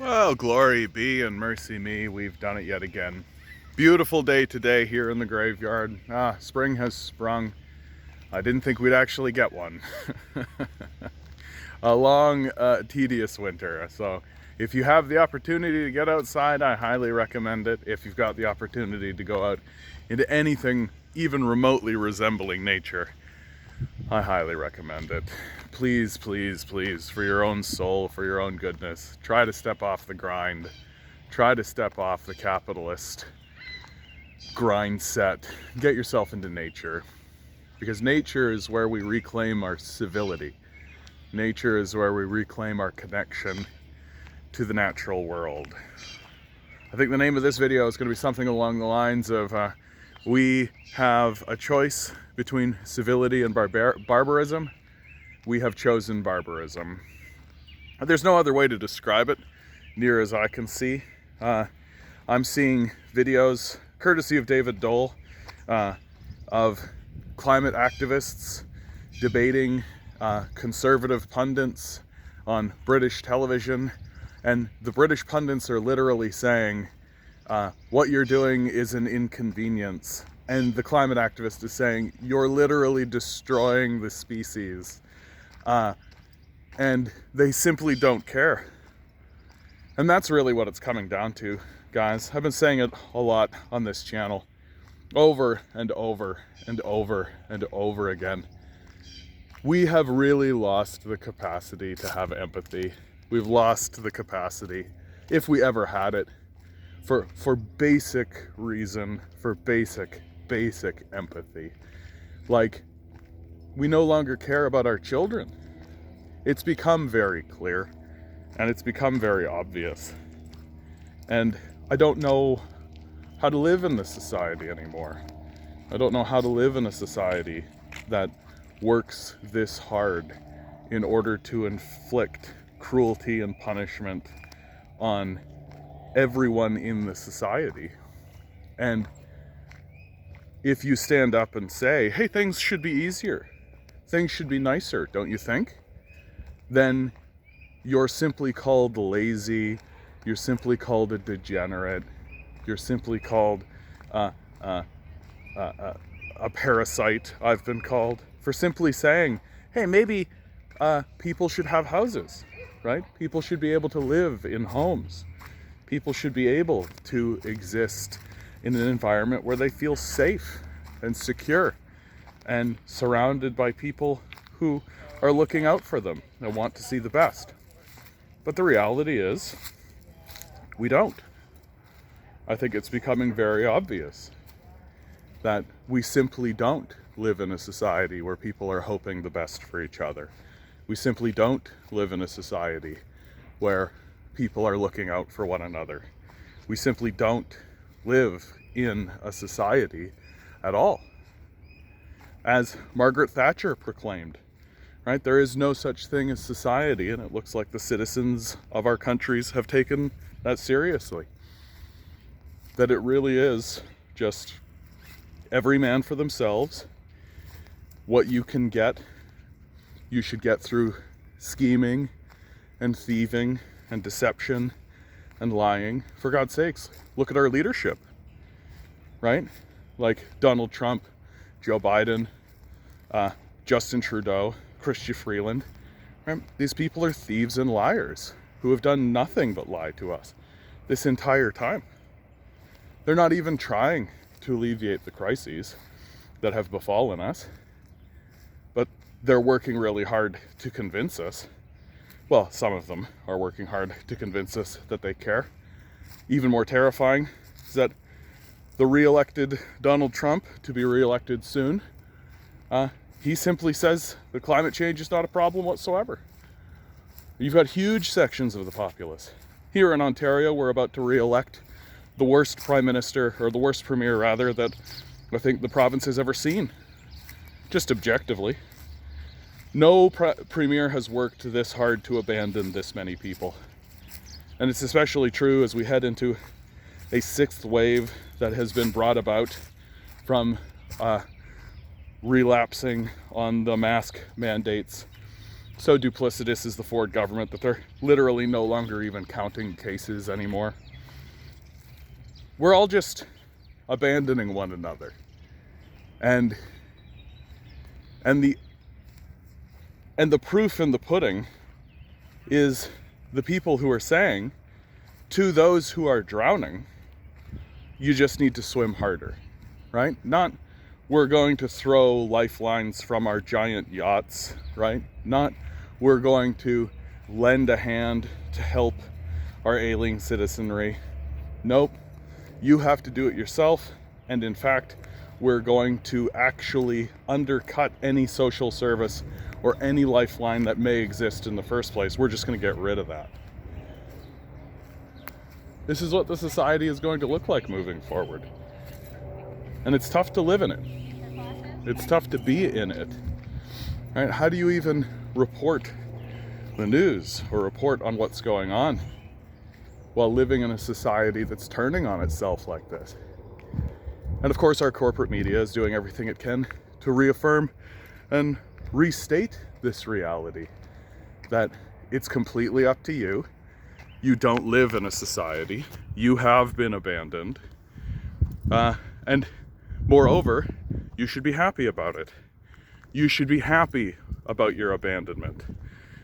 Well, glory be and mercy me, we've done it yet again. Beautiful day today here in the graveyard. Spring has sprung. I didn't think we'd actually get one. A long, tedious winter. So if you have the opportunity to get outside, I highly recommend it. If you've got the opportunity to go out into anything even remotely resembling nature, I highly recommend it. Please, please, please, for your own soul, for your own goodness, try to step off the grind. Try to step off the capitalist grind set. Get yourself into nature. Because nature is where we reclaim our civility. Nature is where we reclaim our connection to the natural world. I think the name of this video is going to be something along the lines of we have a choice between civility and barbarism. We have chosen barbarism. There's no other way to describe it, near as I can see. I'm seeing videos, courtesy of David Dole, of climate activists debating conservative pundits on British television, and the British pundits are literally saying, what you're doing is an inconvenience. And the climate activist is saying, you're literally destroying the species. And they simply don't care. And that's really what it's coming down to, guys. I've been saying it a lot on this channel, over and over and over and over again. We have really lost the capacity to have empathy. We've lost the capacity, if we ever had it, for basic reason, for basic empathy. Like, we no longer care about our children. It's become very clear, and it's become very obvious. And I don't know how to live in this society anymore. I don't know how to live in a society that works this hard in order to inflict cruelty and punishment on everyone in the society. And if you stand up and say, hey, things should be easier, things should be nicer, don't you think? Then you're simply called lazy, you're simply called a degenerate, you're simply called a parasite, I've been called, for simply saying, hey, maybe people should have houses, right? People should be able to live in homes. People should be able to exist in an environment where they feel safe and secure and surrounded by people who are looking out for them and want to see the best. But the reality is, we don't. I think it's becoming very obvious that we simply don't live in a society where people are hoping the best for each other. We simply don't live in a society where people are looking out for one another. We simply don't live in a society at all. As Margaret Thatcher proclaimed, right? There is no such thing as society, and it looks like the citizens of our countries have taken that seriously. That it really is just every man for themselves. What you can get, you should get through scheming and thieving and deception and lying. For God's sakes, look at our leadership, right? Like Donald Trump, Joe Biden, Justin Trudeau, Chrystia Freeland. Right? These people are thieves and liars who have done nothing but lie to us this entire time. They're not even trying to alleviate the crises that have befallen us, but they're working really hard to convince us. Well, some of them are working hard to convince us that they care. Even more terrifying is that the re-elected Donald Trump, to be re-elected soon, he simply says that climate change is not a problem whatsoever. You've got huge sections of the populace. Here in Ontario, we're about to re-elect the worst prime minister, or the worst premier rather, that I think the province has ever seen. Just objectively. No premier has worked this hard to abandon this many people. And it's especially true as we head into a sixth wave that has been brought about from relapsing on the mask mandates so duplicitous is the Ford government that they're literally no longer even counting cases anymore. We're all just abandoning one another. And the proof in the pudding is the people who are saying to those who are drowning, you just need to swim harder, right? Not we're going to throw lifelines from our giant yachts, right? Not we're going to lend a hand to help our alien citizenry. Nope, you have to do it yourself. And in fact, we're going to actually undercut any social service or any lifeline that may exist in the first place. We're just going to get rid of that. This is what the society is going to look like moving forward. And it's tough to live in it. It's tough to be in it. Right? How do you even report the news or report on what's going on while living in a society that's turning on itself like this? And of course, our corporate media is doing everything it can to reaffirm and restate this reality that it's completely up to you. You don't live in a society. You have been abandoned. And moreover, you should be happy about it. You should be happy about your abandonment.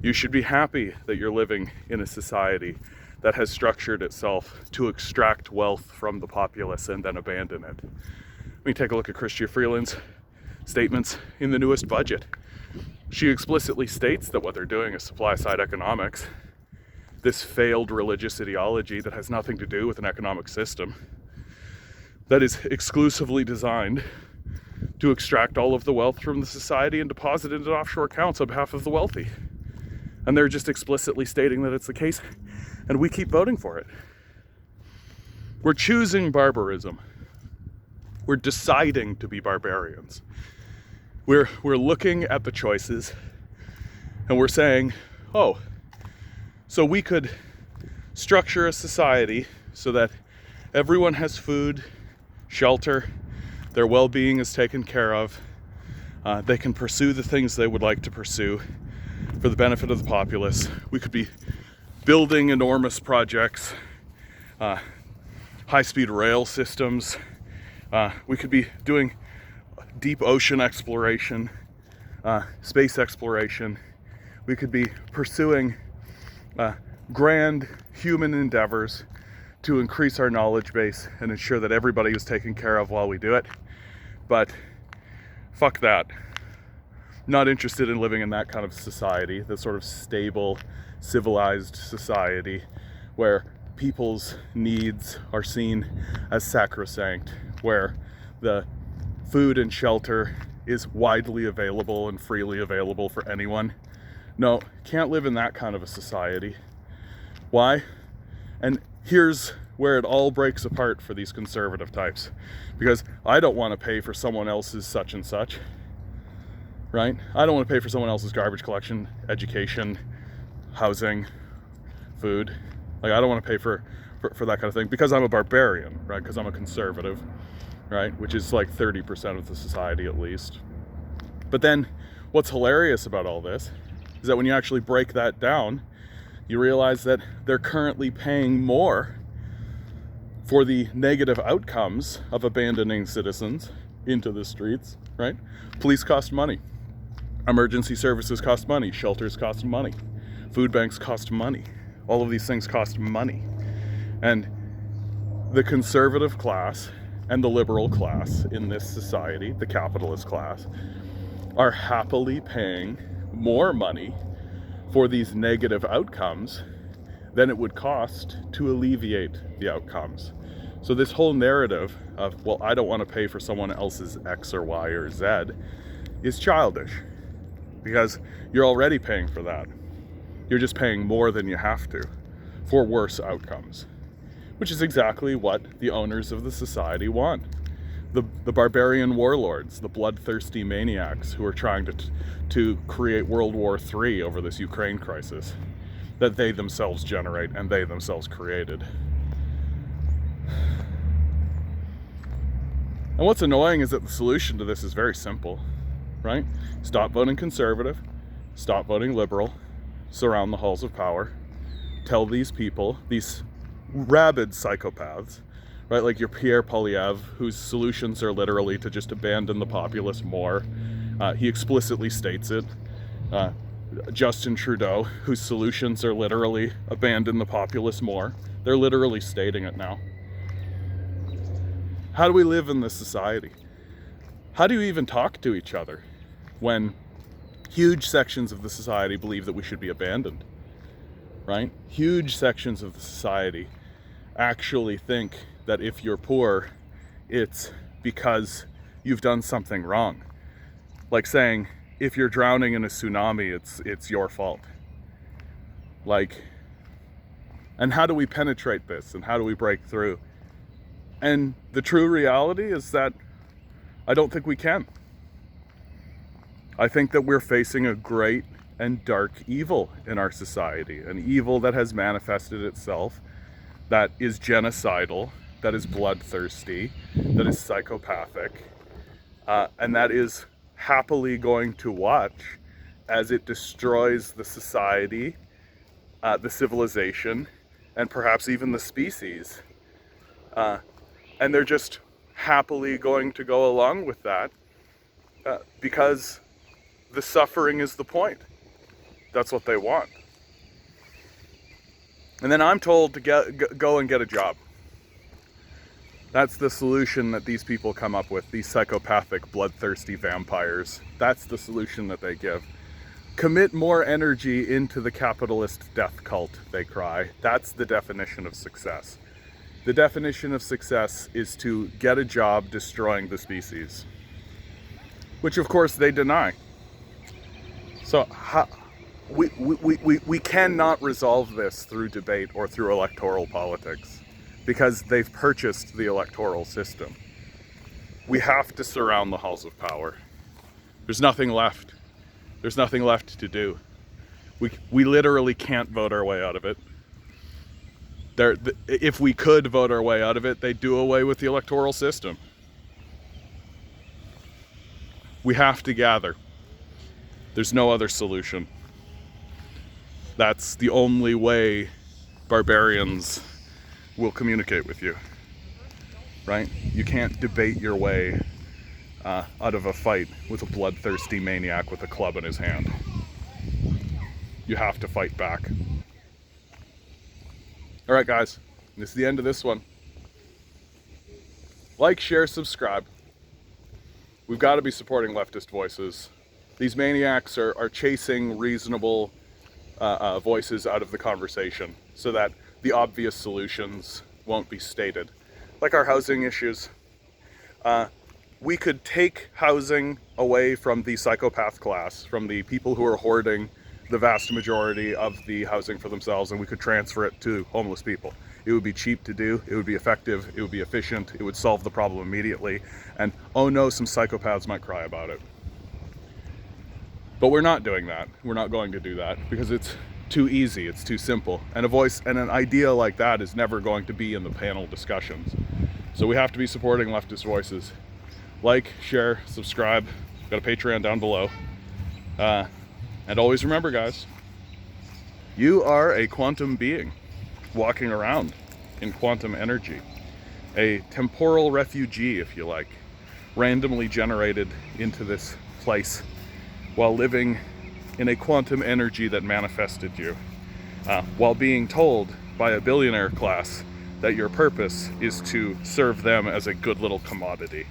You should be happy that you're living in a society that has structured itself to extract wealth from the populace and then abandon it. We take a look at Chrystia Freeland's statements in the newest budget. She explicitly states that what they're doing is supply-side economics, this failed religious ideology that has nothing to do with an economic system that is exclusively designed to extract all of the wealth from the society and deposit it into offshore accounts on behalf of the wealthy. And they're just explicitly stating that it's the case, and we keep voting for it. We're choosing barbarism. We're deciding to be barbarians. We're looking at the choices, and we're saying, oh, so we could structure a society so that everyone has food, shelter, their well-being is taken care of, they can pursue the things they would like to pursue for the benefit of the populace. We could be building enormous projects, high-speed rail systems. We could be doing deep ocean exploration, space exploration. We could be pursuing grand human endeavors to increase our knowledge base and ensure that everybody is taken care of while we do it. But fuck that. Not interested in living in that kind of society, that sort of stable, civilized society where people's needs are seen as sacrosanct, where the food and shelter is widely available and freely available for anyone. No, can't live in that kind of a society. Why? And here's where it all breaks apart for these conservative types. Because I don't want to pay for someone else's such and such, right? I don't want to pay for someone else's garbage collection, education, housing, food. Like, I don't want to pay for that kind of thing because I'm a barbarian, right? Because I'm a conservative, right? Which is like 30% of the society at least. But then what's hilarious about all this is that when you actually break that down, you realize that they're currently paying more for the negative outcomes of abandoning citizens into the streets, right? Police cost money. Emergency services cost money. Shelters cost money. Food banks cost money. All of these things cost money. And the conservative class and the liberal class in this society, the capitalist class, are happily paying more money for these negative outcomes than it would cost to alleviate the outcomes. So this whole narrative of, well, I don't want to pay for someone else's X or Y or Z is childish, because you're already paying for that. You're just paying more than you have to for worse outcomes, which is exactly what the owners of the society want. The barbarian warlords, the bloodthirsty maniacs who are trying to create World War III over this Ukraine crisis that they themselves generate and they themselves created. And what's annoying is that the solution to this is very simple, right? Stop voting conservative, stop voting liberal, surround the halls of power, tell these people, these rabid psychopaths, right, like your Pierre Poilievre, whose solutions are literally to just abandon the populace more. He explicitly states it. Justin Trudeau, whose solutions are literally abandon the populace more. They're literally stating it now. How do we live in this society? How do you even talk to each other when huge sections of the society believe that we should be abandoned, right? Huge sections of the society actually think that if you're poor, it's because you've done something wrong. Like saying, if you're drowning in a tsunami, it's your fault. Like, and how do we penetrate this? And how do we break through? And the true reality is that I don't think we can. I think that we're facing a great and dark evil in our society, an evil that has manifested itself, that is genocidal, that is bloodthirsty, that is psychopathic, and that is happily going to watch as it destroys the society, the civilization, and perhaps even the species. And they're just happily going to go along with that because the suffering is the point. That's what they want. And then I'm told to go and get a job. That's the solution that these people come up with, these psychopathic, bloodthirsty vampires. That's the solution that they give. Commit more energy into the capitalist death cult, they cry. That's the definition of success. The definition of success is to get a job destroying the species, which of course they deny. So we cannot resolve this through debate or through electoral politics, because they've purchased the electoral system. We have to surround the halls of power. There's nothing left. There's nothing left to do. We literally can't vote our way out of it. If we could vote our way out of it, they'd do away with the electoral system. We have to gather. There's no other solution. That's the only way barbarians will communicate with you, right? You can't debate your way out of a fight with a bloodthirsty maniac with a club in his hand. You have to fight back. All right, guys, this is the end of this one. Like, share, subscribe. We've got to be supporting leftist voices. These maniacs are chasing reasonable voices out of the conversation so that the obvious solutions won't be stated. Like our housing issues. We could take housing away from the psychopath class, from the people who are hoarding the vast majority of the housing for themselves, and we could transfer it to homeless people. It would be cheap to do, it would be effective, it would be efficient, it would solve the problem immediately, and oh no, some psychopaths might cry about it. But we're not doing that. We're not going to do that because it's too easy, it's too simple. And a voice and an idea like that is never going to be in the panel discussions. So we have to be supporting leftist voices. Like, share, subscribe. Got a Patreon down below. And always remember, guys, you are a quantum being walking around in quantum energy. A temporal refugee, if you like, randomly generated into this place while living in a quantum energy that manifested you, while being told by a billionaire class that your purpose is to serve them as a good little commodity.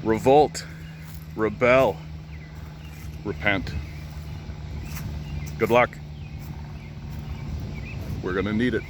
Revolt, rebel, repent. Good luck. We're gonna need it.